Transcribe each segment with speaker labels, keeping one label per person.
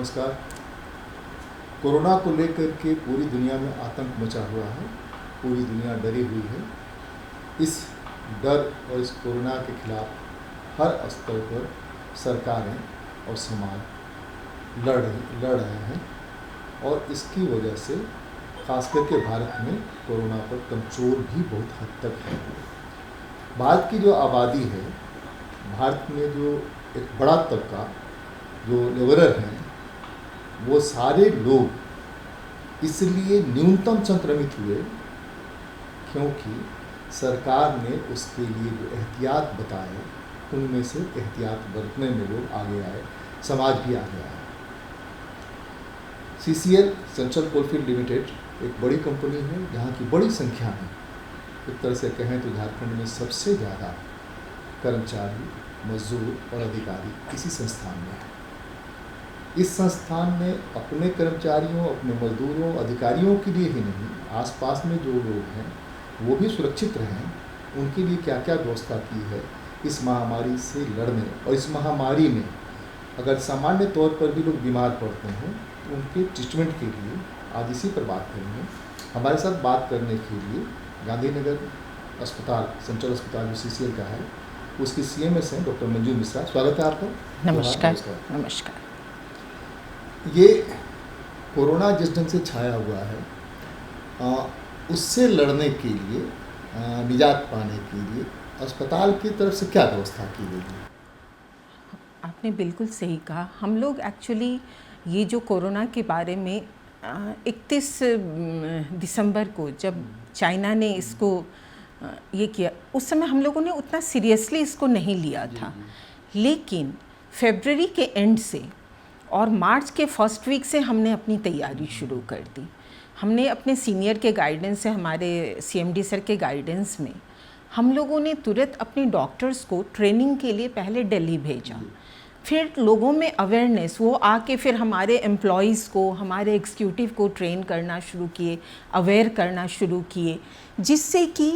Speaker 1: नमस्कार। कोरोना को लेकर के पूरी दुनिया में आतंक मचा हुआ है, पूरी दुनिया डरी हुई है। इस डर और इस कोरोना के खिलाफ हर स्तर पर सरकारें और समाज लड़ रहे हैं और इसकी वजह से खास करके भारत में कोरोना पर कंट्रोल भी बहुत हद तक है। भारत की जो आबादी है, भारत में जो एक बड़ा तबका जो लेबरर हैं, वो सारे लोग इसलिए न्यूनतम संक्रमित हुए क्योंकि सरकार ने उसके लिए जो एहतियात बताए उनमें से एहतियात बरतने में लोग आगे आए, समाज भी आगे आया। CCL सेंट्रल कोलफील्ड लिमिटेड एक बड़ी कंपनी है जहाँ की बड़ी संख्या में, एक तरह से कहें तो झारखंड में सबसे ज़्यादा कर्मचारी, मजदूर और अधिकारी इसी संस्थान में है। इस संस्थान ने अपने कर्मचारियों, अपने मजदूरों, अधिकारियों के लिए ही नहीं, आसपास में जो लोग हैं वो भी सुरक्षित रहें, उनके लिए क्या क्या व्यवस्था की है इस महामारी से लड़ने। और इस महामारी में अगर सामान्य तौर पर भी लोग बीमार पड़ते हैं तो उनके ट्रीटमेंट के लिए आज इसी पर बात करेंगे। हमारे साथ बात करने के लिए गांधीनगर अस्पताल, सेंट्रल अस्पताल जो CCL का है, उसकी CMS हैं डॉक्टर मंजू मिश्रा। स्वागत है आपका।
Speaker 2: नमस्कार। नमस्कार।
Speaker 1: ये कोरोना जिस ढंग से छाया हुआ है, उससे लड़ने के लिए, निजात पाने के लिए अस्पताल की तरफ से क्या व्यवस्था की गई है?
Speaker 2: आपने बिल्कुल सही कहा। हम लोग एक्चुअली ये जो कोरोना के बारे में 31 दिसंबर को जब चाइना ने इसको ये किया, उस समय हम लोगों ने उतना सीरियसली इसको नहीं लिया था। लेकिन फरवरी के एंड से और मार्च के फर्स्ट वीक से हमने अपनी तैयारी शुरू कर दी। हमने अपने सीनियर के गाइडेंस से, हमारे CMD सर के गाइडेंस में हम लोगों ने तुरंत अपने डॉक्टर्स को ट्रेनिंग के लिए पहले दिल्ली भेजा। फिर लोगों में अवेयरनेस, वो आके फिर हमारे एम्प्लॉयज़ को, हमारे एग्जीक्यूटिव को ट्रेन करना शुरू किए, अवेयर करना शुरू किए, जिससे कि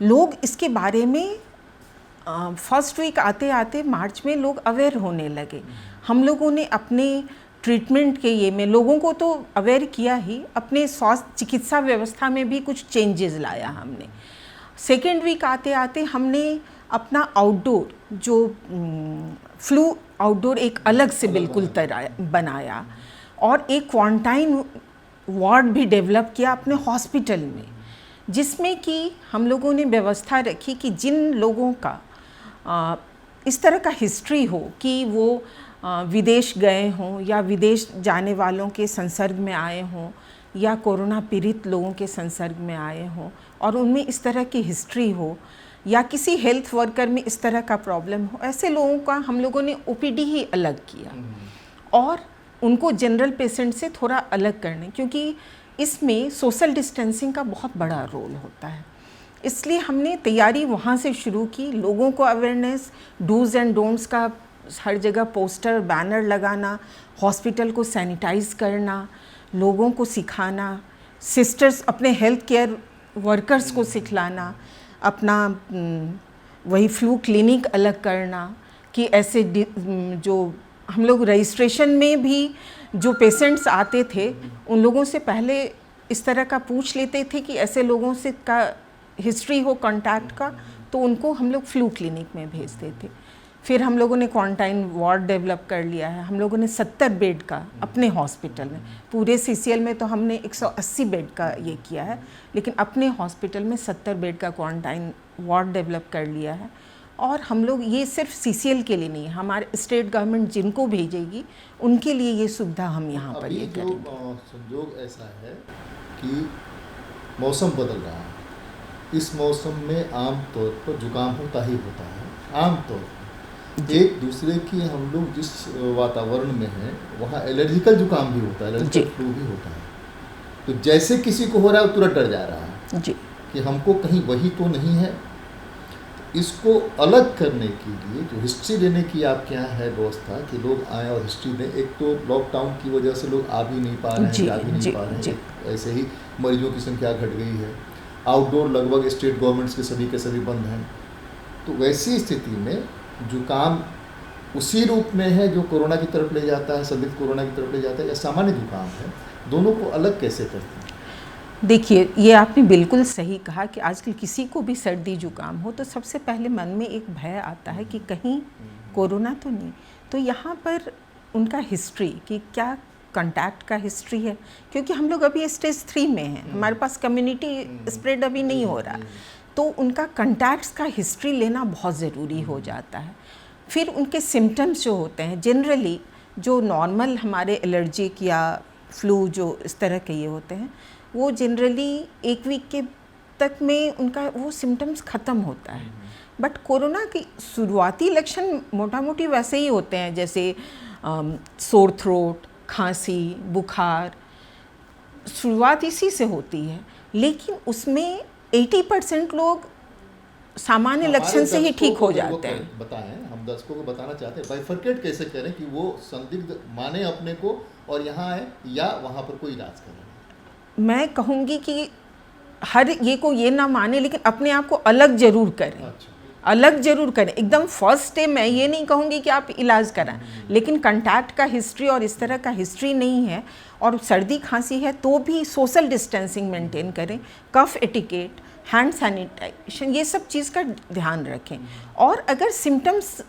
Speaker 2: लोग इसके बारे में फर्स्ट वीक आते आते मार्च में लोग अवेयर होने लगे। हम लोगों ने अपने ट्रीटमेंट के ये में लोगों को तो अवेयर किया ही, अपने स्वास्थ्य चिकित्सा व्यवस्था में भी कुछ चेंजेस लाया हमने। सेकेंड वीक आते आते हमने अपना आउटडोर जो फ्लू आउटडोर एक अलग से बिल्कुल तरह बनाया और एक क्वारंटाइन वार्ड भी डेवलप किया अपने हॉस्पिटल में, जिसमें कि हम लोगों ने व्यवस्था रखी कि जिन लोगों का इस तरह का हिस्ट्री हो कि वो विदेश गए हों या विदेश जाने वालों के संसर्ग में आए हों या कोरोना पीड़ित लोगों के संसर्ग में आए हों और उनमें इस तरह की हिस्ट्री हो या किसी हेल्थ वर्कर में इस तरह का प्रॉब्लम हो, ऐसे लोगों का हम लोगों ने OPD ही अलग किया और उनको जनरल पेशेंट से थोड़ा अलग करने, क्योंकि इसमें सोशल डिस्टेंसिंग का बहुत बड़ा रोल होता है। इसलिए हमने तैयारी वहाँ से शुरू की। लोगों को अवेयरनेस, डूज एंड डोंट्स का हर जगह पोस्टर, बैनर लगाना, हॉस्पिटल को सैनिटाइज करना, लोगों को सिखाना, सिस्टर्स अपने हेल्थ केयर वर्कर्स को सिखलाना, अपना वही फ्लू क्लिनिक अलग करना कि ऐसे जो हम लोग रजिस्ट्रेशन में भी जो पेशेंट्स आते थे उन लोगों से पहले इस तरह का पूछ लेते थे कि ऐसे लोगों से का हिस्ट्री हो कॉन्टैक्ट का, तो उनको हम लोग फ्लू क्लिनिक में भेजते थे। फिर हम लोगों ने क्वारंटाइन वार्ड डेवलप कर लिया है। हम लोगों ने 70 बेड का अपने हॉस्पिटल में, पूरे CCL में तो हमने 180 बेड का ये किया है, लेकिन अपने हॉस्पिटल में 70 बेड का क्वारंटाइन वार्ड डेवलप कर लिया है। और हम लोग ये सिर्फ CCL के लिए नहीं, हमारे स्टेट गवर्नमेंट जिनको भेजेगी उनके लिए ये सुविधा हम यहाँ पर ये करेंगे।
Speaker 1: संयोग ऐसा है कि मौसम बदल रहा है। इस मौसम में आम तौर पर जुकाम होता ही होता है। आम तौर पर एक दूसरे की, हम लोग जिस वातावरण में हैं वहाँ एलर्जिकल जुकाम भी होता है, एलर्जिकल फ्लू भी होता है। तो जैसे किसी को हो रहा है तुरंत डर जा रहा है जी कि हमको कहीं वही तो नहीं है। तो इसको अलग करने के लिए जो हिस्ट्री लेने की आपके यहाँ है व्यवस्था कि लोग आएँ और हिस्ट्री दें। एक तो लॉकडाउन की वजह से लोग आ भी नहीं पा रहे हैं, जा भी नहीं पा रहे हैं, ऐसे ही मरीजों की संख्या घट गई है। आउटडोर लगभग स्टेट गवर्नमेंट्स के सभी बंद हैं। तो वैसी स्थिति में जुकाम उसी रूप में है जो कोरोना की तरफ ले जाता है, संदिग्ध कोरोना की तरफ ले जाता है, या सामान्य जुकाम है? दोनों को अलग कैसे करते हैं?
Speaker 2: देखिए, ये आपने बिल्कुल सही कहा कि आजकल किसी को भी सर्दी जुकाम हो तो सबसे पहले मन में एक भय आता है कि कहीं कोरोना तो नहीं। तो यहाँ पर उनका हिस्ट्री कि क्या कांटेक्ट का हिस्ट्री है, क्योंकि हम लोग अभी स्टेज 3 में हैं, हमारे पास कम्युनिटी स्प्रेड अभी नहीं हो रहा, तो उनका कांटेक्ट्स का हिस्ट्री लेना बहुत ज़रूरी हो जाता है। फिर उनके सिम्टम्स जो होते हैं जनरली जो नॉर्मल हमारे एलर्जिक या फ्लू जो इस तरह के ये होते हैं, वो जनरली 1 वीक के तक में उनका वो सिम्टम्स ख़त्म होता है। बट कोरोना की शुरुआती लक्षण मोटा मोटी वैसे ही होते हैं, जैसे सोर थ्रोट, खांसी, बुखार, शुरुआत इसी से होती है। लेकिन उसमें 80% लोग सामान्य लक्षण से ही ठीक हो जाते हैं।
Speaker 1: बताएं, हम दर्शकों को बताना चाहते हैं बाइफरकेट कैसे करें कि वो संदिग्ध माने अपने को और यहाँ आए या वहाँ पर कोई इलाज करें।
Speaker 2: मैं कहूँगी कि हर ये को ये ना माने, लेकिन अपने आप को अलग जरूर करें।
Speaker 1: अच्छा।
Speaker 2: अलग जरूर करें। एकदम फर्स्ट डे मैं ये नहीं कहूँगी कि आप इलाज कराएं, लेकिन कंटैक्ट का हिस्ट्री और इस तरह का हिस्ट्री नहीं है और सर्दी खांसी है तो भी सोशल डिस्टेंसिंग मेंटेन करें, कफ एटिकेट, हैंड सैनिटाइजेशन, ये सब चीज़ का ध्यान रखें। और अगर सिम्टम्स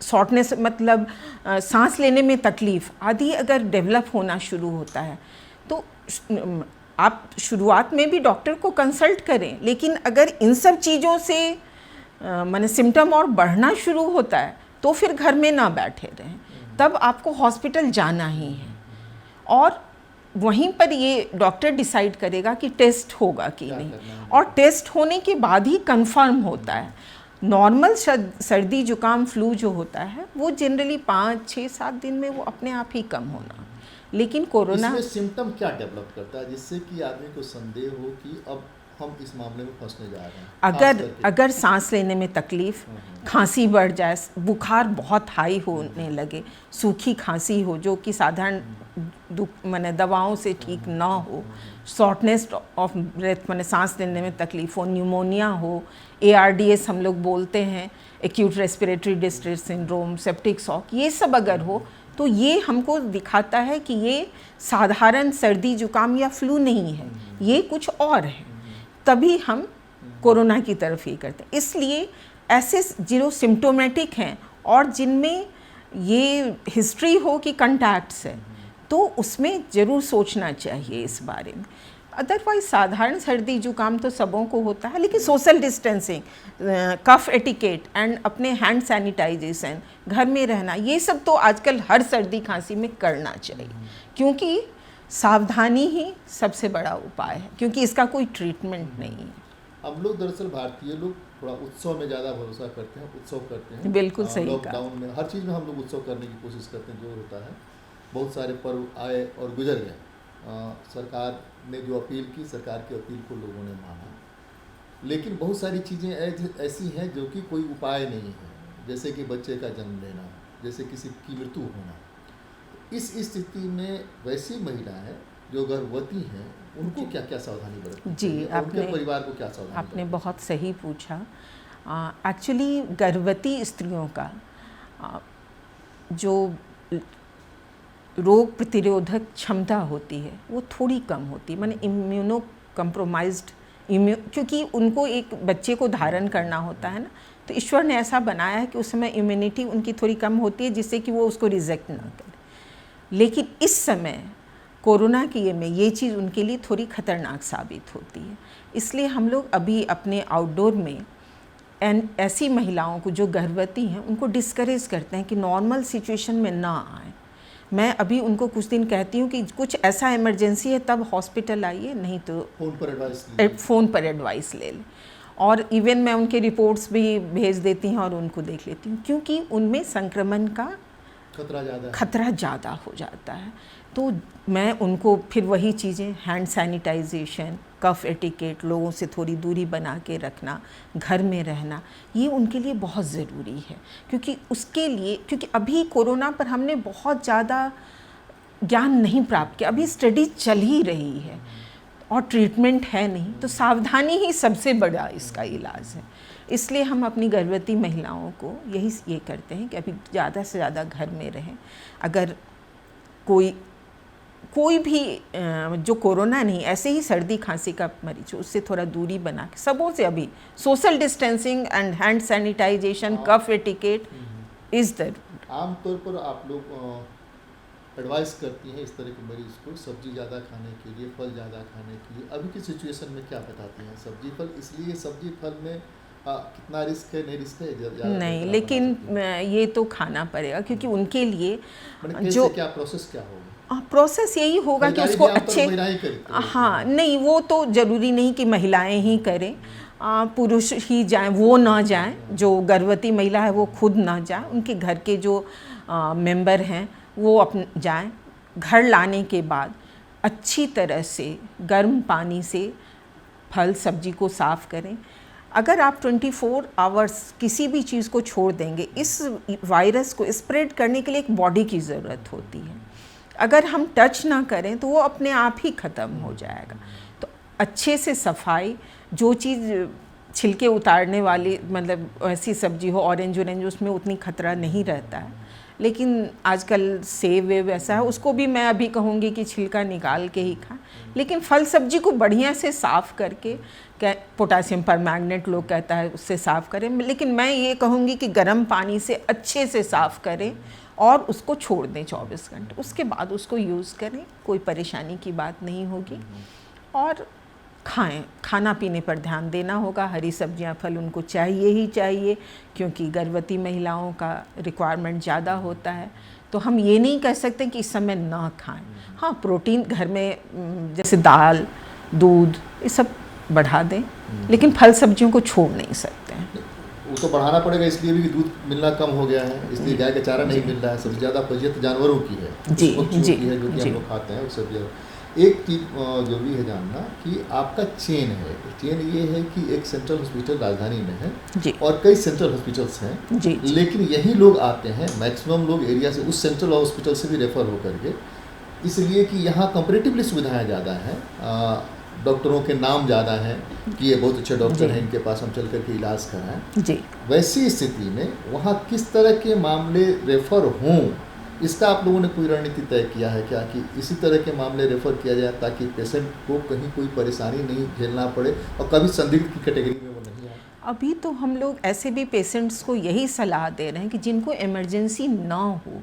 Speaker 2: शॉर्टनेस मतलब सांस लेने में तकलीफ़ आदि अगर डेवलप होना शुरू होता है तो आप शुरुआत में भी डॉक्टर को कंसल्ट करें। लेकिन अगर इन सब चीज़ों से माने सिम्टम और बढ़ना शुरू होता है तो फिर घर में ना बैठे रहें, तब आपको हॉस्पिटल जाना ही है। और वहीं पर ये डॉक्टर डिसाइड करेगा कि टेस्ट होगा कि नहीं, और टेस्ट होने के बाद ही कंफर्म होता है। नॉर्मल सर्दी जुकाम फ्लू जो होता है वो जनरली 5, 6, 7 दिन में वो अपने आप ही कम होना। लेकिन कोरोना
Speaker 1: इसमें सिम्टम क्या डेवलप करता है जिससे कि आदमी को संदेह हो कि अब हम इस मामले में फंसने जा रहे हैं?
Speaker 2: अगर सांस लेने में तकलीफ, खांसी बढ़ जाए, बुखार बहुत हाई होने लगे, सूखी खांसी हो जो कि साधारण माने दवाओं से ठीक ना हो, शॉर्टनेस ऑफ ब्रेथ माने सांस लेने में तकलीफ हो, न्यूमोनिया हो, ARDS हम लोग बोलते हैं, acute respiratory distress syndrome, septic shock, ये सब अगर हो तो ये हमको दिखाता है कि ये साधारण सर्दी जुकाम या फ्लू नहीं है, ये कुछ और है। तभी हम कोरोना की तरफ ये करते हैं। इसलिए ऐसे जो सिम्टोमेटिक हैं और जिनमें ये हिस्ट्री हो कि कंटैक्ट्स है तो उसमें ज़रूर सोचना चाहिए इस बारे में। अदरवाइज साधारण सर्दी जुकाम तो सबों को होता है, लेकिन social distancing, cough etiquette and अपने हैंड सैनिटाइजेशन, घर में रहना, ये सब तो आजकल हर सर्दी खांसी में करना चाहिए, क्योंकि सावधानी ही सबसे बड़ा उपाय है, क्योंकि इसका कोई ट्रीटमेंट नहीं है।
Speaker 1: हम लोग दरअसल भारतीय लोग थोड़ा उत्सव में ज़्यादा भरोसा करते हैं, उत्सव करते हैं।
Speaker 2: बिल्कुल सही कहा।
Speaker 1: लॉकडाउन में हर चीज़ में हम लोग उत्सव करने की कोशिश करते हैं, जो होता है। बहुत सारे पर्व आए और गुजर गए। सरकार ने जो अपील की, सरकार की अपील को लोगों ने माना, लेकिन बहुत सारी चीज़ें ऐसी हैं जो कि कोई उपाय नहीं है, जैसे कि बच्चे का जन्म लेना, जैसे किसी की मृत्यु होना। इस स्थिति में वैसी महिलाएं जो गर्भवती हैं उनको क्या क्या सावधानी बरतनी चाहिए?
Speaker 2: जी, आपने
Speaker 1: उनके परिवार को क्या सावधानी
Speaker 2: आपने बहुत सही पूछा। एक्चुअली गर्भवती स्त्रियों का जो रोग प्रतिरोधक क्षमता होती है वो थोड़ी कम होती है, माने इम्यूनो कम्प्रोमाइज्ड क्योंकि उनको एक बच्चे को धारण करना होता है ना, तो ईश्वर ने ऐसा बनाया है कि उस समय इम्यूनिटी उनकी थोड़ी कम होती है जिससे कि वो उसको रिजेक्ट ना करे। लेकिन इस समय कोरोना की में ये चीज़ उनके लिए थोड़ी ख़तरनाक साबित होती है। इसलिए हम लोग अभी अपने आउटडोर में ऐसी महिलाओं को जो गर्भवती हैं उनको डिस्करेज करते हैं कि नॉर्मल सिचुएशन में ना आए। मैं अभी उनको कुछ दिन कहती हूँ कि कुछ ऐसा इमरजेंसी है तब हॉस्पिटल आइए, नहीं तो फ़ोन पर एडवाइस ले लें। और इवन मैं उनके रिपोर्ट्स भी भेज देती हूँ और उनको देख लेती हूँ, क्योंकि उनमें संक्रमण का खतरा ज़्यादा हो जाता है। तो मैं उनको फिर वही चीज़ें, हैंड सैनिटाइजेशन, कफ एटिकेट, लोगों से थोड़ी दूरी बना के रखना, घर में रहना, ये उनके लिए बहुत ज़रूरी है। क्योंकि अभी कोरोना पर हमने बहुत ज़्यादा ज्ञान नहीं प्राप्त किया, अभी स्टडी चल ही रही है। और ट्रीटमेंट है नहीं, तो सावधानी ही सबसे बड़ा इसका इलाज है। इसलिए हम अपनी गर्भवती महिलाओं को ये करते हैं कि अभी ज़्यादा से ज़्यादा घर में रहें। अगर कोई भी जो कोरोना नहीं, ऐसे ही सर्दी खांसी का मरीज हो, उससे थोड़ा दूरी बना के सबों से अभी social distancing and hand sanitization, cough etiquette is the.
Speaker 1: आमतौर पर आप लोग एडवाइस करती हैं इस तरह के मरीज को सब्जी ज़्यादा खाने के लिए, फल ज़्यादा खाने के लिए। अभी की सिचुएशन में क्या बताती हैं? सब्जी फल, इसलिए सब्जी फल में कितना रिस्क है, नहीं रिस्क है?
Speaker 2: नहीं, लेकिन ये तो खाना पड़ेगा, क्योंकि उनके लिए जो
Speaker 1: क्या प्रोसेस क्या होगा?
Speaker 2: प्रोसेस यही होगा कि उसको अच्छे, हाँ नहीं, वो तो ज़रूरी नहीं कि महिलाएं ही करें, पुरुष ही जाएं, वो ना जाएं। जो गर्भवती महिला है वो खुद ना जाए, उनके घर के जो मेंबर हैं वो जाएं। घर लाने के बाद अच्छी तरह से गर्म पानी से फल सब्जी को साफ़ करें। अगर आप 24 आवर्स किसी भी चीज़ को छोड़ देंगे, इस वायरस को स्प्रेड करने के लिए एक बॉडी की ज़रूरत होती है। अगर हम टच ना करें तो वो अपने आप ही ख़त्म हो जाएगा। तो अच्छे से सफाई, जो चीज़ छिलके उतारने वाली, मतलब ऐसी सब्जी हो ऑरेंज, उसमें उतनी खतरा नहीं रहता है। लेकिन आजकल सेब वेब ऐसा है, उसको भी मैं अभी कहूँगी कि छिलका निकाल के ही खाएं। लेकिन फल सब्जी को बढ़िया से साफ़ करके, पोटासियम परमैंगनेट लोग कहता है, उससे साफ़ करें। लेकिन मैं ये कहूँगी कि गर्म पानी से अच्छे से साफ़ करें और उसको छोड़ दें 24 घंटे। उसके बाद उसको यूज़ करें, कोई परेशानी की बात नहीं होगी। और खाएं, खाना पीने पर ध्यान देना होगा। हरी सब्जियां, फल उनको चाहिए ही चाहिए, क्योंकि गर्भवती महिलाओं का रिक्वायरमेंट ज़्यादा होता है। तो हम ये नहीं कह सकते कि इस समय ना खाएं। हाँ, प्रोटीन घर में जैसे दाल, दूध, ये सब बढ़ा दें, लेकिन फल सब्जियों को छोड़ नहीं सकते हैं।
Speaker 1: वो तो बढ़ाना पड़ेगा, इसलिए भी दूध मिलना कम हो गया है, इसलिए गाय का चारा नहीं मिल रहा है। सबसे ज़्यादा फजीयत जानवरों की है,
Speaker 2: जी जी
Speaker 1: है, जो कि हम लोग खाते हैं। उससे एक चीज़ जरूरी है जानना कि आपका चेन है। चेन ये है कि एक सेंट्रल हॉस्पिटल राजधानी में है
Speaker 2: जी,
Speaker 1: और कई सेंट्रल हॉस्पिटल्स हैं
Speaker 2: जी,
Speaker 1: लेकिन यही लोग आते हैं, मैक्सिमम लोग एरिया से उस सेंट्रल हॉस्पिटल से भी रेफ़र होकर के, इसलिए कि यहाँ कंपैरेटिवली सुविधाएं ज़्यादा हैं, डॉक्टरों के नाम ज़्यादा हैं कि ये बहुत अच्छे डॉक्टर हैं, इनके पास हम चल कर के इलाज कराएं।
Speaker 2: जी,
Speaker 1: वैसी स्थिति में वहाँ किस तरह के मामले रेफ़र हों, इसका आप लोगों ने कोई रणनीति तय किया है क्या कि इसी तरह के मामले रेफ़र किया जाए ताकि पेशेंट को कहीं कोई परेशानी नहीं झेलना पड़े और कभी संदिग्ध की कैटेगरी में वो नहीं आए?
Speaker 2: अभी तो हम लोग ऐसे भी पेशेंट्स को यही सलाह दे रहे हैं कि जिनको इमरजेंसी ना हो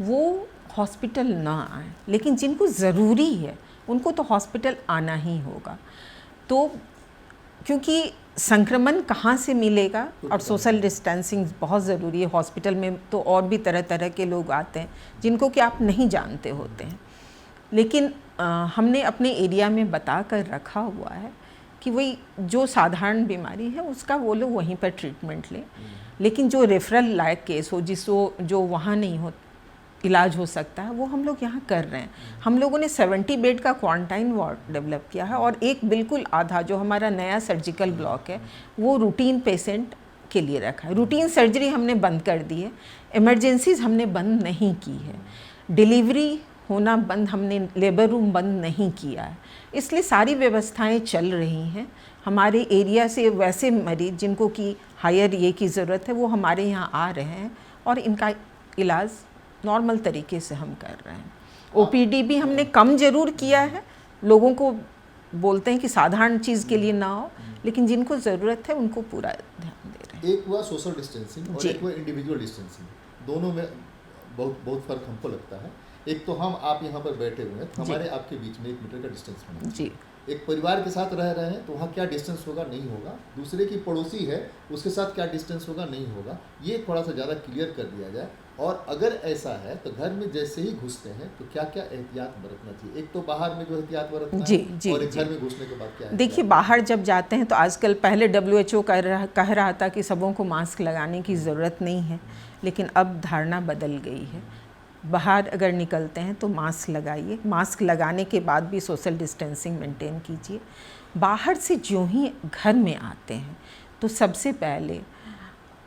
Speaker 2: वो हॉस्पिटल ना आए, लेकिन जिनको ज़रूरी है उनको तो हॉस्पिटल आना ही होगा। तो क्योंकि संक्रमण कहाँ से मिलेगा, और सोशल डिस्टेंसिंग बहुत ज़रूरी है। हॉस्पिटल में तो और भी तरह तरह के लोग आते हैं जिनको कि आप नहीं जानते होते हैं, लेकिन हमने अपने एरिया में बता कर रखा हुआ है कि वही जो साधारण बीमारी है उसका वो लोग वहीं पर ट्रीटमेंट लें, लेकिन जो रेफरल लायक केस हो, जिसको जो वहाँ नहीं हो इलाज हो सकता है, वो हम लोग यहाँ कर रहे हैं। हम लोगों ने 70 बेड का क्वारंटाइन वार्ड डेवलप किया है और एक बिल्कुल आधा जो हमारा नया सर्जिकल ब्लॉक है वो रूटीन पेशेंट के लिए रखा है। रूटीन सर्जरी हमने बंद कर दी है, इमरजेंसीज हमने बंद नहीं की है, डिलीवरी होना बंद, हमने लेबर रूम बंद नहीं किया है। इसलिए सारी व्यवस्थाएं चल रही हैं। हमारे एरिया से वैसे मरीज जिनको कि हायर ये की ज़रूरत है वो हमारे यहाँ आ रहे हैं और इनका इलाज नॉर्मल तरीके से हम कर रहे हैं। ओपीडी भी हमने कम ज़रूर किया है, लोगों को बोलते हैं कि साधारण चीज़ के लिए ना हो, लेकिन जिनको ज़रूरत है उनको पूरा ध्यान दे रहे हैं।
Speaker 1: एक हुआ सोशल डिस्टेंसिंग और एक हुआ इंडिविजुअल डिस्टेंसिंग, दोनों में बहुत फ़र्क हमको लगता है। एक तो हम आप यहाँ पर बैठे हुए हैं तो हमारे आपके बीच में 1 मीटर का डिस्टेंस होना
Speaker 2: जी।
Speaker 1: एक परिवार के साथ रह रहे हैं तो वहाँ क्या डिस्टेंस होगा, नहीं होगा। दूसरे की पड़ोसी है उसके साथ क्या डिस्टेंस होगा, नहीं होगा। ये थोड़ा सा ज़्यादा क्लियर कर दिया जाए। और अगर ऐसा है तो घर में जैसे ही घुसते हैं तो क्या क्या एहतियात बरतना चाहिए? एक तो बाहर में जो एहतियात बरतना
Speaker 2: जी,
Speaker 1: है
Speaker 2: जी,
Speaker 1: और एक
Speaker 2: जी।
Speaker 1: घर में घुसने के बाद क्या है?
Speaker 2: देखिए, बाहर जब जाते हैं तो आजकल, पहले WHO कह रहा था कि सबों को मास्क लगाने की ज़रूरत नहीं है, लेकिन अब धारणा बदल गई है। बाहर अगर निकलते हैं तो मास्क लगाइए, मास्क लगाने के बाद भी सोशल डिस्टेंसिंग मेंटेन कीजिए। बाहर से जो ही घर में आते हैं तो सबसे पहले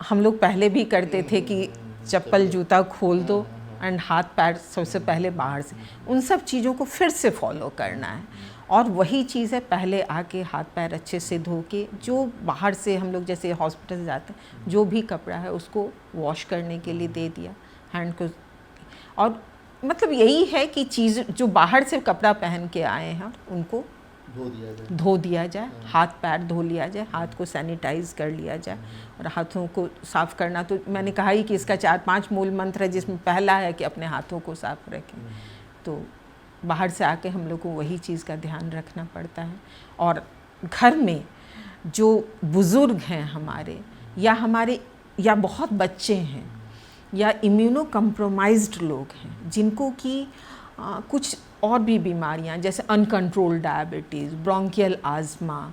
Speaker 2: हम लोग पहले भी करते थे कि चप्पल जूता खोल दो एंड हाथ पैर सबसे पहले बाहर से, उन सब चीज़ों को फिर से फॉलो करना है। और वही चीज़ है, पहले आके हाथ पैर अच्छे से धो के, जो बाहर से हम लोग जैसे हॉस्पिटल जाते हैं जो भी कपड़ा है उसको वॉश करने के लिए दे दिया हैंड को। और मतलब यही है कि चीज़ जो बाहर से कपड़ा पहन के आए हैं उनको धो दिया जाए, हाथ पैर धो लिया जाए, हाथ को सैनिटाइज कर लिया जाए। और हाथों को साफ़ करना तो मैंने कहा ही कि इसका 4-5 मूल मंत्र है, जिसमें पहला है कि अपने हाथों को साफ रखें। तो बाहर से आके हम लोग को वही चीज़ का ध्यान रखना पड़ता है। और घर में जो बुज़ुर्ग हैं हमारे या बहुत बच्चे हैं या इम्यूनो कम्प्रोमाइज्ड लोग हैं, जिनको कि कुछ और भी बीमारियां जैसे अनकंट्रोल्ड डायबिटीज़, ब्रोंकियल आज़मा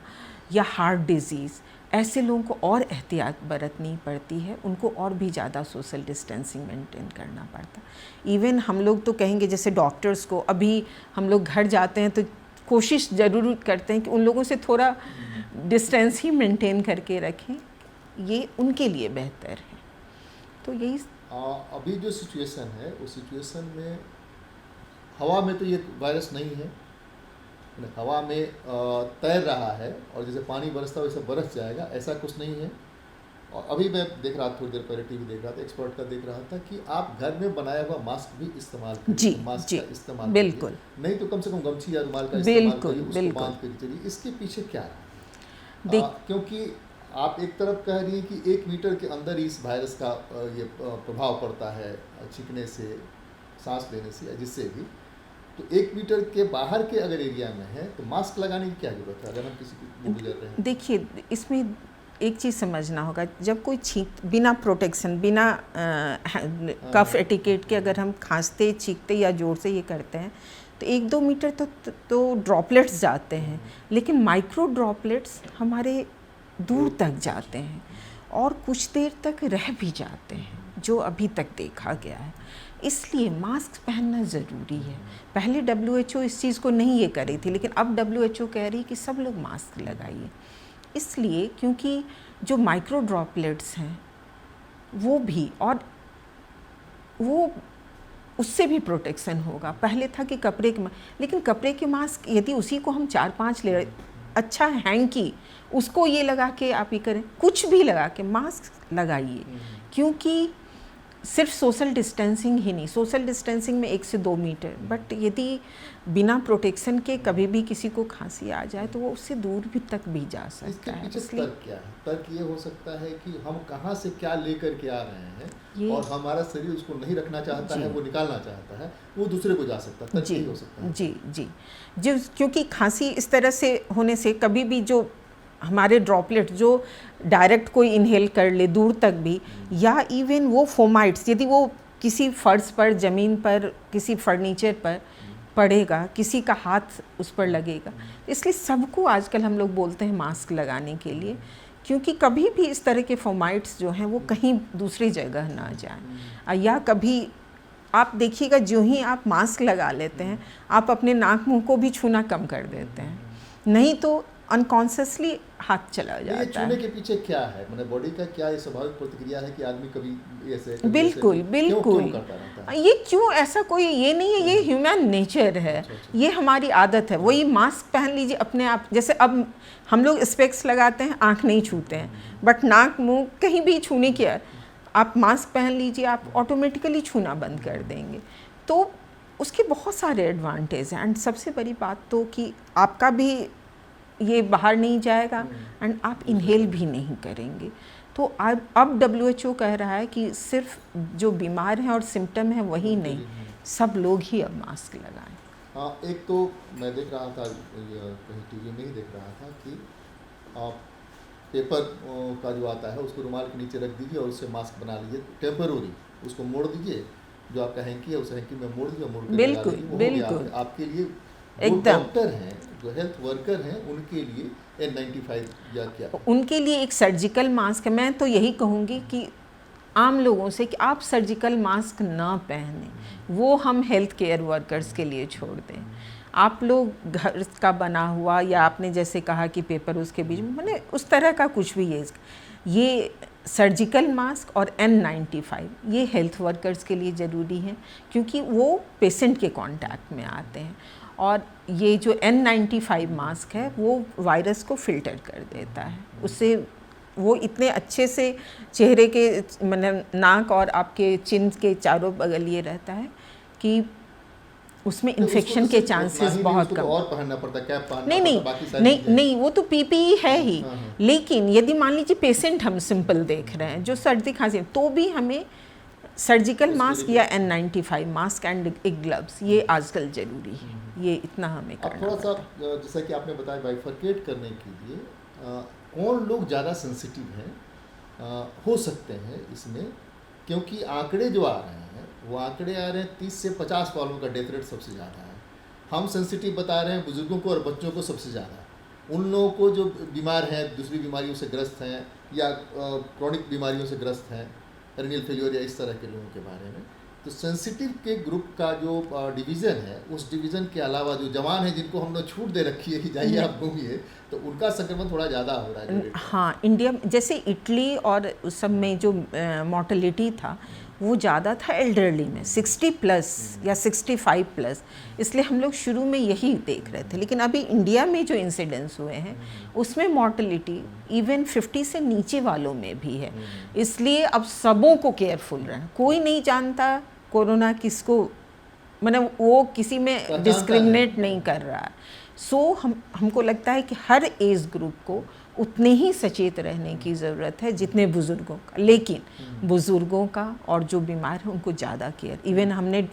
Speaker 2: या हार्ट डिजीज़, ऐसे लोगों को और एहतियात बरतनी पड़ती है, उनको और भी ज़्यादा सोशल डिस्टेंसिंग मेंटेन करना पड़ता है। इवन हम लोग तो कहेंगे जैसे डॉक्टर्स को, अभी हम लोग घर जाते हैं तो कोशिश ज़रूर करते हैं कि उन लोगों से थोड़ा डिस्टेंस ही मेंटेन करके रखें, ये उनके लिए बेहतर है। तो यही
Speaker 1: अभी जो सिचुएशन है उस सिचुएशन में हवा में तो ये वायरस नहीं है, हवा में तैर रहा है और जैसे पानी बरसता है वैसे बरस जाएगा, ऐसा कुछ नहीं है। और अभी मैं देख रहा था, थोड़ी देर पहले टीवी देख रहा था, एक्सपर्ट का देख रहा था कि आप घर में बनाया हुआ मास्क भी इस्तेमाल करिए, मास्क का इस्तेमाल
Speaker 2: बिल्कुल,
Speaker 1: नहीं तो कम से कम गमछी या रुमाल का इस्तेमाल करिए, उसको बांध के चलिए। इसके पीछे क्या है? क्योंकि आप एक तरफ कह रही हैं कि 1 मीटर के अंदर ही इस वायरस का ये प्रभाव पड़ता है, छींकने से, सांस लेने से या जिससे भी, तो 1 मीटर के बाहर के अगर एरिया में है तो मास्क लगाने की क्या जरूरत है अगर हम किसी को गुजर रहे हैं?
Speaker 2: देखिए, इसमें एक चीज़ समझना होगा, जब कोई बिना प्रोटेक्शन, बिना कफ एटिकेट के अगर हम खांसते, छींकते या जोर से ये करते हैं तो 1-2 मीटर तो ड्रॉपलेट्स जाते हैं, लेकिन माइक्रो ड्रॉपलेट्स हमारे दूर तक जाते हैं और कुछ देर तक रह भी जाते हैं, जो अभी तक देखा गया है। इसलिए मास्क पहनना ज़रूरी है। पहले WHO इस चीज़ को नहीं ये करी थी, लेकिन अब WHO कह रही है कि सब लोग मास्क लगाइए। इसलिए क्योंकि जो माइक्रो ड्रॉपलेट्स हैं वो भी, और वो उससे भी प्रोटेक्शन होगा। पहले था कि कपड़े के, लेकिन कपड़े के मास्क यदि उसी को हम 4-5 ले, अच्छा हैंकी उसको ये लगा के आप ये करें, कुछ भी लगा के मास्क लगाइए। क्योंकि सिर्फ सोशल डिस्टेंसिंग ही नहीं, सोशल डिस्टेंसिंग में 1 से 2 मीटर, बट यदि बिना प्रोटेक्शन के कभी भी किसी को खांसी आ जाए तो वो उससे दूर भी तक भी जा सकता है।
Speaker 1: इसलिए तर्क क्या है? तर्क ये हो सकता है कि हम कहाँ से क्या लेकर के आ रहे हैं और हमारा शरीर उसको नहीं रखना चाहता है, वो निकालना चाहता है, वो दूसरे को जा सकता है। तर्क यही हो सकता है।
Speaker 2: जी, क्योंकि खांसी इस तरह से होने से कभी भी जो हमारे ड्रॉपलेट जो डायरेक्ट कोई इनहेल कर ले दूर तक भी, या इवन वो फोमाइट्स यदि वो किसी फर्श पर, ज़मीन पर, किसी फर्नीचर पर पड़ेगा, किसी का हाथ उस पर लगेगा, इसलिए सबको आजकल हम लोग बोलते हैं मास्क लगाने के लिए, क्योंकि कभी भी इस तरह के फोमाइट्स जो हैं वो कहीं दूसरी जगह ना जाएं। या कभी आप देखिएगा, जो ही आप मास्क लगा लेते हैं आप अपने नाक मुंह को भी छूना कम कर देते हैं, नहीं तो अनकॉन्शियसली हाथ चला जाता है।
Speaker 1: ये छूने के पीछे क्या है, मतलब बॉडी का क्या ये स्वाभाविक प्रतिक्रिया है कि आदमी कभी ऐसे
Speaker 2: बिल्कुल ये क्यों, ऐसा कोई ये नहीं है, ये ह्यूमन नेचर है। ये हमारी आदत है। वही मास्क पहन लीजिए अपने आप, जैसे अब हम लोग स्पेक्स लगाते हैं, आँख नहीं छूते हैं, बट नाक मुँह कहीं भी छूने की, आप मास्क पहन लीजिए, आप ऑटोमेटिकली छूना बंद कर देंगे। तो उसके बहुत सारे एडवांटेज हैं। एंड सबसे बड़ी बात तो कि आपका भी ये बाहर नहीं जाएगा एंड आप इनहेल भी नहीं करेंगे। तो अब WHO कह रहा है कि सिर्फ जो बीमार हैं और सिम्टम हैं वही नहीं, सब लोग ही अब मास्क लगाएं।
Speaker 1: हाँ, एक तो मैं देख रहा था, कहीं टीवी में ही देख रहा था कि पेपर का जो आता है उसको रुमाल के नीचे रख दीजिए और उससे मास्क बना लीजिए, टेम्पररी, उसको मोड़ दीजिए, जो आपका हैंकी है उस हैंकी में मोड़ दीजिए, मोड़ के
Speaker 2: बिल्कुल
Speaker 1: आपके लिए जो डॉक्टर हैं, जो हेल्थ वर्कर हैं, उनके लिए N95 या क्या,
Speaker 2: उनके लिए एक सर्जिकल मास्क है। मैं तो यही कहूँगी कि आम लोगों से कि आप सर्जिकल मास्क ना पहने, वो हम हेल्थ केयर वर्कर्स के लिए छोड़ दें। आप लोग घर का बना हुआ, या आपने जैसे कहा कि पेपर उसके बीच में, मैंने उस तरह का कुछ भी ये ये सर्जिकल मास्क और N95 ये हेल्थ वर्कर्स के लिए ज़रूरी है, क्योंकि वो पेशेंट के कांटेक्ट में आते हैं, और ये जो N95 मास्क है वो वायरस को फ़िल्टर कर देता है, उससे वो इतने अच्छे से चेहरे के मतलब नाक और आपके चिन के चारों बगल ये रहता है कि उसमें इन्फेक्शन के चांसेस बहुत कम।
Speaker 1: और पहनना पड़ता है, कैप पहनना
Speaker 2: नहीं नहीं
Speaker 1: पड़ता है, बाकी सारी
Speaker 2: नहीं
Speaker 1: चीजें।
Speaker 2: नहीं, वो तो पीपीई है ही।
Speaker 1: हाँ, हाँ।
Speaker 2: लेकिन यदि मान लीजिए पेशेंट हम सिंपल देख रहे हैं जो सर्दी खांसी, तो भी हमें सर्जिकल मास्क या N95 मास्क एंड एक ग्लव्स ये आजकल ज़रूरी है, ये इतना हमें
Speaker 1: अब
Speaker 2: करना
Speaker 1: थोड़ा सा
Speaker 2: पड़ता है।
Speaker 1: जैसा कि आपने बताया बाइफरकेट करने के लिए कौन लोग ज़्यादा सेंसिटिव हैं हो सकते हैं इसमें, क्योंकि आंकड़े जो आ रहे हैं वो आंकड़े आ रहे हैं 30 से 50 वालों का डेथ रेट सबसे ज़्यादा है। हम सेंसिटिव बता रहे हैं बुजुर्गों को और बच्चों को सबसे ज़्यादा। उन लोगों को जो बीमार हैं, दूसरी बीमारियों से ग्रस्त हैं या क्रॉनिक बीमारियों से ग्रस्त हैं, रेनियल फेलियर या इस तरह के लोगों के बारे में। तो सेंसिटिव के ग्रुप का जो डिवीज़न है, उस डिवीज़न के अलावा जो जवान हैं जिनको हमने छूट दे रखी है कि जाइए आप घूमिए, तो उनका संक्रमण थोड़ा ज़्यादा हो रहा है।
Speaker 2: हाँ, इंडिया में जैसे इटली और उस सब में जो मॉर्टलिटी था वो ज़्यादा था एल्डरली में, 60+ या 65+, इसलिए हम लोग शुरू में यही देख रहे थे। लेकिन अभी इंडिया में जो इंसिडेंट्स हुए हैं उसमें मॉर्टलिटी इवन 50 से नीचे वालों में भी है, इसलिए अब सबों को केयरफुल रहना। कोई नहीं जानता कोरोना किसको, मतलब वो किसी में डिस्क्रिमिनेट नहीं कर रहा है। सो हमको लगता है कि हर एज ग्रुप को उतने ही सचेत रहने की ज़रूरत है जितने बुज़ुर्गों का, लेकिन बुज़ुर्गों का और जो बीमार हैं उनको ज़्यादा केयर। इवन हमने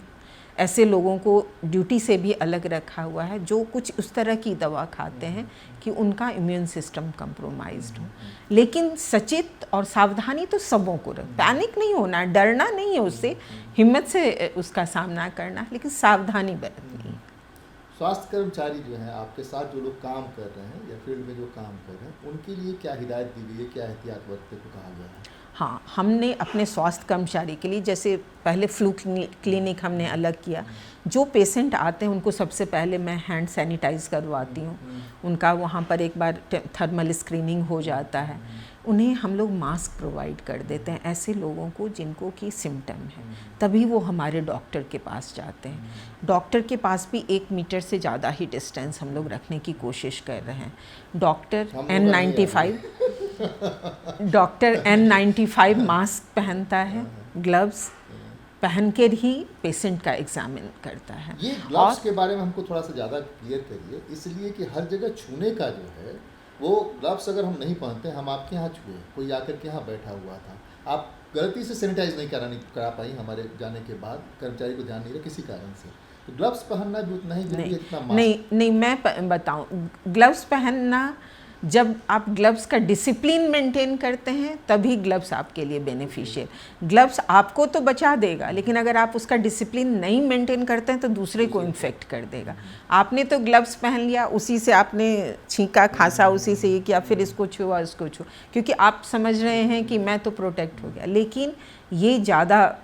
Speaker 2: ऐसे लोगों को ड्यूटी से भी अलग रखा हुआ है जो कुछ उस तरह की दवा खाते हैं कि उनका इम्यून सिस्टम कंप्रोमाइज्ड हो। लेकिन सचेत और सावधानी तो सबों को रख, पैनिक नहीं होना, डरना नहीं है उससे, हिम्मत से उसका सामना करना, लेकिन सावधानी बरतनी है।
Speaker 1: स्वास्थ्य कर्मचारी जो हैं आपके साथ, जो लोग काम कर रहे हैं या फील्ड में जो काम कर रहे हैं, उनके लिए क्या हिदायत दी गई है, क्या एहतियात बरतने को कहा गया है?
Speaker 2: हाँ, हमने अपने स्वास्थ्य कर्मचारी के लिए जैसे पहले फ्लू क्लिनिक हमने अलग किया। जो पेशेंट आते हैं उनको सबसे पहले मैं हैंड सैनिटाइज करवाती हूँ, उनका वहाँ पर एक बार थर्मल स्क्रीनिंग हो जाता है। उन्हें हम लोग मास्क प्रोवाइड कर देते हैं ऐसे लोगों को जिनको कि सिम्टम है, तभी वो हमारे डॉक्टर के पास जाते हैं। डॉक्टर के पास भी 1 मीटर से ज़्यादा ही डिस्टेंस हम लोग रखने की कोशिश कर रहे हैं। डॉक्टर N95 मास्क पहनता है, ग्लव्स पहन कर ही पेशेंट का एग्जामिन करता है।
Speaker 1: ये ग्लव्स के बारे में हमको थोड़ा सा ज़्यादा क्लियर करिए, इसलिए कि हर जगह छूने का जो है वो ग्लव्स अगर हम नहीं पहनते, हम आपके यहाँ छुए, कोई आकर के यहाँ बैठा हुआ था, आप गलती से सैनिटाइज नहीं करा पाई, हमारे जाने के बाद कर्मचारी को ध्यान नहीं रहा किसी कारण से, तो ग्लव्स पहनना भी उतना ही जरूरी है जितना मास्क।
Speaker 2: नहीं, मैं बताऊँ, ग्लव्स पहनना, जब आप ग्लव्स का डिसिप्लिन मेंटेन करते हैं तभी ग्लव्स आपके लिए बेनिफिशियल। ग्लव्स आपको तो बचा देगा, लेकिन अगर आप उसका डिसिप्लिन नहीं मेंटेन करते हैं तो दूसरे को इन्फेक्ट कर देगा। आपने तो ग्लव्स पहन लिया, उसी से आपने छींका खांसा, उसी से ये किया, फिर इसको छुआ उसको छुआ, क्योंकि आप समझ रहे हैं कि मैं तो प्रोटेक्ट हो गया, लेकिन ये ज़्यादा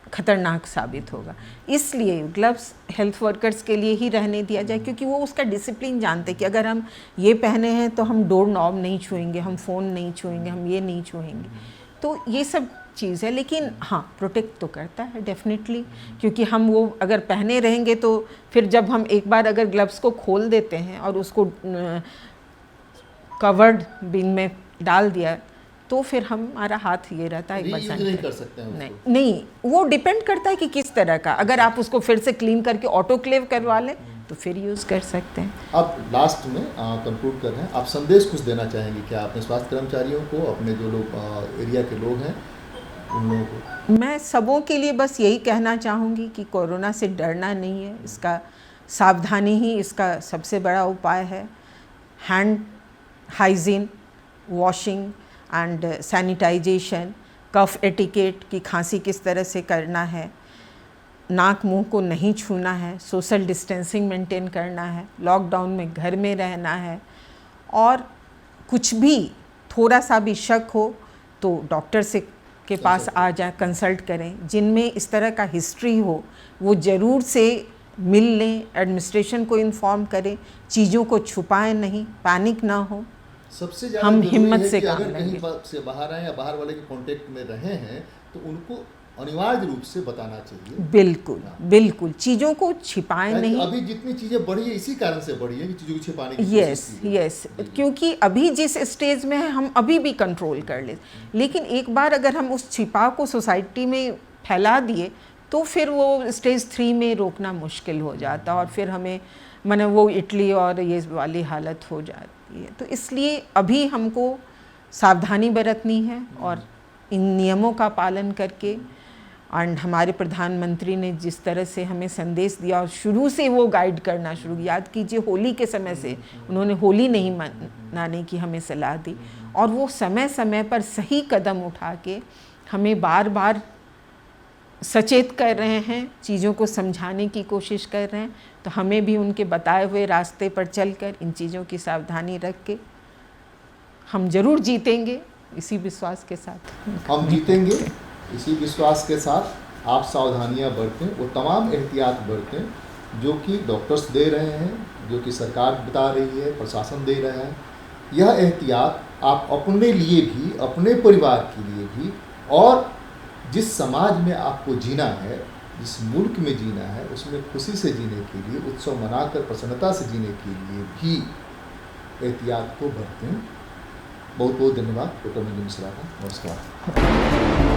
Speaker 2: खतरनाक साबित होगा। इसलिए ग्लव्स हेल्थ वर्कर्स के लिए ही रहने दिया जाए, क्योंकि वो उसका डिसिप्लिन जानते हैं कि अगर हम ये पहने हैं तो हम डोर नॉब नहीं छुएंगे, हम फ़ोन नहीं छुएंगे, हम ये नहीं छुएंगे। तो ये सब चीज़ है, लेकिन हाँ, प्रोटेक्ट तो करता है डेफिनेटली, क्योंकि हम वो अगर पहने रहेंगे तो फिर जब हम एक बार अगर ग्लव्स को खोल देते हैं और उसको कवर्ड बिन में डाल दिया तो फिर हमारा हाथ ये रहता है 1%
Speaker 1: नहीं कर सकते हैं
Speaker 2: नहीं, वो डिपेंड करता है कि किस तरह का। अगर आप उसको फिर से क्लीन करके ऑटोक्लेव करवा लें तो फिर यूज़ कर सकते हैं।
Speaker 1: अब लास्ट में कंक्लूड कर रहे हैं, आप संदेश कुछ देना चाहेंगे क्या अपने स्वास्थ्य कर्मचारियों को, अपने जो लोग एरिया के लोग हैं उन लोगों को?
Speaker 2: मैं सबों के लिए बस यही कहना चाहूँगी कि कोरोना से डरना नहीं है, इसका सावधानी ही इसका सबसे बड़ा उपाय है। Hand hygiene, washing and sanitization, cough etiquette की खांसी किस तरह से करना है, नाक मुंह को नहीं छूना है, सोशल डिस्टेंसिंग मेंटेन करना है, लॉकडाउन में घर में रहना है, और कुछ भी थोड़ा सा भी शक हो तो डॉक्टर से के पास आ जाए, कंसल्ट करें। जिनमें इस तरह का हिस्ट्री हो वो ज़रूर से मिल लें, एडमिनिस्ट्रेशन को इन्फॉर्म करें, चीज़ों को छुपाएं नहीं, पैनिक ना हो।
Speaker 1: सबसे ज़्यादा
Speaker 2: हम
Speaker 1: जरूरी
Speaker 2: हिम्मत
Speaker 1: है
Speaker 2: से
Speaker 1: कि
Speaker 2: काम
Speaker 1: अगर कहीं
Speaker 2: लेंगे।
Speaker 1: से बाहर आए या बाहर वाले के कांटेक्ट में रहे हैं तो उनको अनिवार्य रूप से बताना चाहिए।
Speaker 2: बिल्कुल
Speaker 1: हाँ।
Speaker 2: बिल्कुल, चीज़ों को छिपाएं
Speaker 1: यानी
Speaker 2: नहीं।
Speaker 1: अभी जितनी चीज़ें बढ़ी है इसी कारण से बढ़ी है कि चीज़ों को छिपाने की कोशिश
Speaker 2: यस
Speaker 1: की गई।
Speaker 2: यस,
Speaker 1: जी, जी।
Speaker 2: क्योंकि अभी जिस स्टेज में है हम अभी भी कंट्रोल कर ले, लेकिन एक बार अगर हम उस छिपा को सोसाइटी में फैला दिए तो फिर वो स्टेज 3 में रोकना मुश्किल हो जाता और फिर हमें माने वो इटली और ये वाली हालत हो जाती है। तो इसलिए अभी हमको सावधानी बरतनी है और इन नियमों का पालन करके, एंड हमारे प्रधानमंत्री ने जिस तरह से हमें संदेश दिया और शुरू से वो गाइड करना शुरू, याद कीजिए होली के समय से उन्होंने होली नहीं मनाने की हमें सलाह दी और वो समय समय पर सही कदम उठा के हमें बार बार सचेत कर रहे हैं, चीज़ों को समझाने की कोशिश कर रहे हैं। तो हमें भी उनके बताए हुए रास्ते पर चलकर इन चीज़ों की सावधानी रख के हम ज़रूर जीतेंगे, इसी विश्वास के साथ।
Speaker 1: हम जीतेंगे इसी विश्वास के साथ। आप सावधानियां बरतें, वो तमाम एहतियात बरतें जो कि डॉक्टर्स दे रहे हैं, जो कि सरकार बता रही है, प्रशासन दे रहा है। यह एहतियात आप अपने लिए भी, अपने परिवार के लिए भी और जिस समाज में आपको जीना है, जिस मुल्क में जीना है, उसमें खुशी से जीने के लिए, उत्सव मनाकर प्रसन्नता से जीने के लिए भी एहतियात को बरतें। बहुत बहुत धन्यवाद डॉक्टर मंजू मिश्रा का। नमस्कार।